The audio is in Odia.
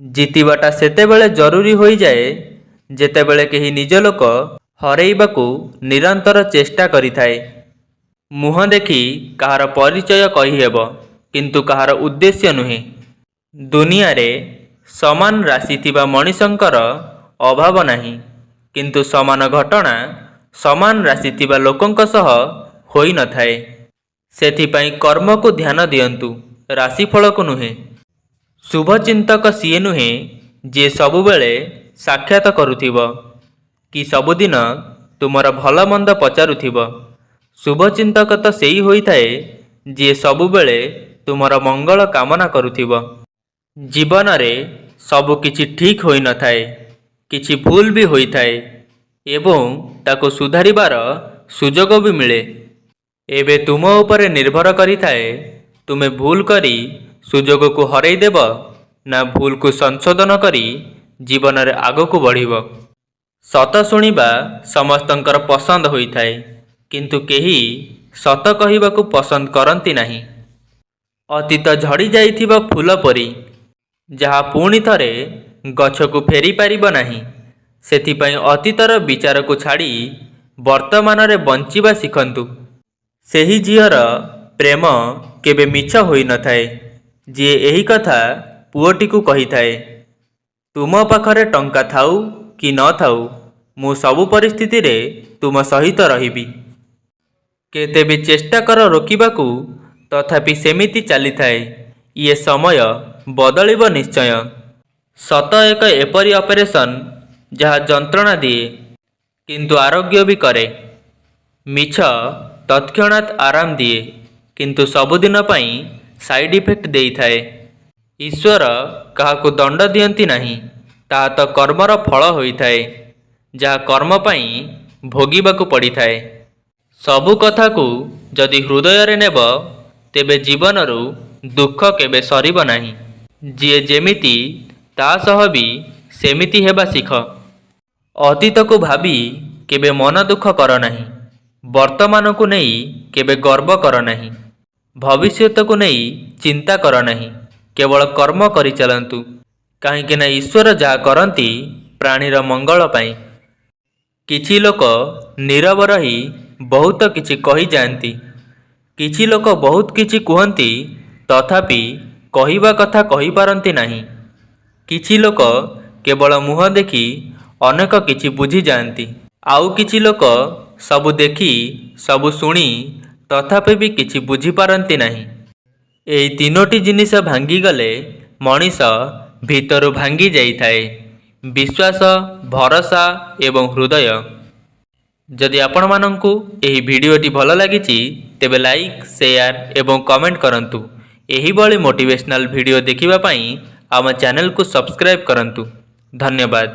ଜିତିବାଟା ସେତେବେଳେ ଜରୁରୀ ହୋଇଯାଏ ଯେତେବେଳେ କେହି ନିଜ ଲୋକ ହରେଇବାକୁ ନିରନ୍ତର ଚେଷ୍ଟା କରିଥାଏ। ମୁହଁ ଦେଖି କାହାର ପରିଚୟ କହିହେବ, କିନ୍ତୁ କାହାର ଉଦ୍ଦେଶ୍ୟ ନୁହେଁ। ଦୁନିଆରେ ସମାନ ରାଶି ଥିବା ମଣିଷଙ୍କର ଅଭାବ ନାହିଁ, କିନ୍ତୁ ସମାନ ଘଟଣା ସମାନ ରାଶି ଥିବା ଲୋକଙ୍କ ସହ ହୋଇନଥାଏ। ସେଥିପାଇଁ କର୍ମକୁ ଧ୍ୟାନ ଦିଅନ୍ତୁ, ରାଶିଫଳକୁ ନୁହେଁ। ଶୁଭଚିନ୍ତକ ସିଏ ନୁହେଁ ଯିଏ ସବୁବେଳେ ସାକ୍ଷାତ କରୁଥିବ କି ସବୁଦିନ ତୁମର ଭଲ ମନ୍ଦ ପଚାରୁଥିବ। ଶୁଭଚିନ୍ତକ ତ ସେଇ ହୋଇଥାଏ ଯିଏ ସବୁବେଳେ ତୁମର ମଙ୍ଗଳ କାମନା କରୁଥିବ। ଜୀବନରେ ସବୁ କିଛି ଠିକ୍ ହୋଇନଥାଏ, କିଛି ଭୁଲ ବି ହୋଇଥାଏ ଏବଂ ତାକୁ ସୁଧାରିବାର ସୁଯୋଗ ବି ମିଳେ। ଏବେ ତୁମ ଉପରେ ନିର୍ଭର କରିଥାଏ ତୁମେ ଭୁଲ କରି ସୁଯୋଗକୁ ହରେଇ ଦେବ ନା ଭୁଲକୁ ସଂଶୋଧନ କରି ଜୀବନରେ ଆଗକୁ ବଢ଼ିବ। ସତ ଶୁଣିବା ସମସ୍ତଙ୍କର ପସନ୍ଦ ହୋଇଥାଏ, କିନ୍ତୁ କେହି ସତ କହିବାକୁ ପସନ୍ଦ କରନ୍ତି ନାହିଁ। ଅତୀତ ଝଡ଼ି ଯାଇଥିବା ଫୁଲ ପରି, ଯାହା ପୁଣି ଥରେ ଗଛକୁ ଫେରି ପାରିବ ନାହିଁ। ସେଥିପାଇଁ ଅତୀତର ବିଚାରକୁ ଛାଡ଼ି ବର୍ତ୍ତମାନରେ ବଞ୍ଚିବା ଶିଖନ୍ତୁ। ସେହି ଝିଅର ପ୍ରେମ କେବେ ମିଛ ହୋଇନଥାଏ ଯିଏ ଏହି କଥା ପୁଅଟିକୁ କହିଥାଏ, ତୁମ ପାଖରେ ଟଙ୍କା ଥାଉ କି ନଥାଉ, ମୁଁ ସବୁ ପରିସ୍ଥିତିରେ ତୁମ ସହିତ ରହିବି। କେତେ ବି ଚେଷ୍ଟା କର ରୋକିବାକୁ, ତଥାପି ସେମିତି ଚାଲିଥାଏ। ଇଏ ସମୟ ବଦଳିବ ନିଶ୍ଚୟ। ସତ ଏକ ଏପରି ଅପରେସନ ଯାହା ଯନ୍ତ୍ରଣା ଦିଏ କିନ୍ତୁ ଆରୋଗ୍ୟ ବି କରେ। ମିଛ ତତ୍କ୍ଷଣାତ୍ ଆରାମ ଦିଏ କିନ୍ତୁ ସବୁଦିନ ପାଇଁ ସାଇଡ୍ ଇଫେକ୍ଟ ଦେଇଥାଏ। ଈଶ୍ୱର କାହାକୁ ଦଣ୍ଡ ଦିଅନ୍ତି ନାହିଁ, ତାହା ତ କର୍ମର ଫଳ ହୋଇଥାଏ, ଯାହା କର୍ମ ପାଇଁ ଭୋଗିବାକୁ ପଡ଼ିଥାଏ। ସବୁ କଥାକୁ ଯଦି ହୃଦୟରେ ନେବ, ତେବେ ଜୀବନରୁ ଦୁଃଖ କେବେ ସରିବ ନାହିଁ। ଯିଏ ଯେମିତି ତା ସହ ବି ସେମିତି ହେବା ଶିଖ। ଅତୀତକୁ ଭାବି କେବେ ମନ ଦୁଃଖ କର ନାହିଁ। ବର୍ତ୍ତମାନକୁ ନେଇ କେବେ ଗର୍ବ କର ନାହିଁ। ଭବିଷ୍ୟତକୁ ନେଇ ଚିନ୍ତା କର ନାହିଁ। କେବଳ କର୍ମ କରିଚାଲନ୍ତୁ, କାହିଁକି ନା ଈଶ୍ୱର ଯାହା କରନ୍ତି ପ୍ରାଣୀର ମଙ୍ଗଳ ପାଇଁ। କିଛି ଲୋକ ନୀରବ ରହି ବହୁତ କିଛି କହିଯାଆନ୍ତି। କିଛି ଲୋକ ବହୁତ କିଛି କୁହନ୍ତି ତଥାପି କହିବା କଥା କହିପାରନ୍ତି ନାହିଁ। କିଛି ଲୋକ କେବଳ ମୁହଁ ଦେଖି ଅନେକ କିଛି ବୁଝିଯାଆନ୍ତି। ଆଉ କିଛି ଲୋକ ସବୁ ଦେଖି ସବୁ ଶୁଣି ତଥାପି ବି କିଛି ବୁଝିପାରନ୍ତି ନାହିଁ। ଏହି ତିନୋଟି ଜିନିଷ ଭାଙ୍ଗିଗଲେ ମଣିଷ ଭିତରୁ ଭାଙ୍ଗି ଯାଇଥାଏ, ବିଶ୍ୱାସ, ଭରସା ଏବଂ ହୃଦୟ। ଯଦି ଆପଣମାନଙ୍କୁ ଏହି ଭିଡ଼ିଓଟି ଭଲ ଲାଗିଛି ତେବେ ଲାଇକ୍, ସେୟାର ଏବଂ କମେଣ୍ଟ କରନ୍ତୁ। ଏହିଭଳି ମୋଟିଭେସନାଲ ଭିଡ଼ିଓ ଦେଖିବା ପାଇଁ ଆମ ଚ୍ୟାନେଲକୁ ସବସ୍କ୍ରାଇବ୍ କରନ୍ତୁ। ଧନ୍ୟବାଦ।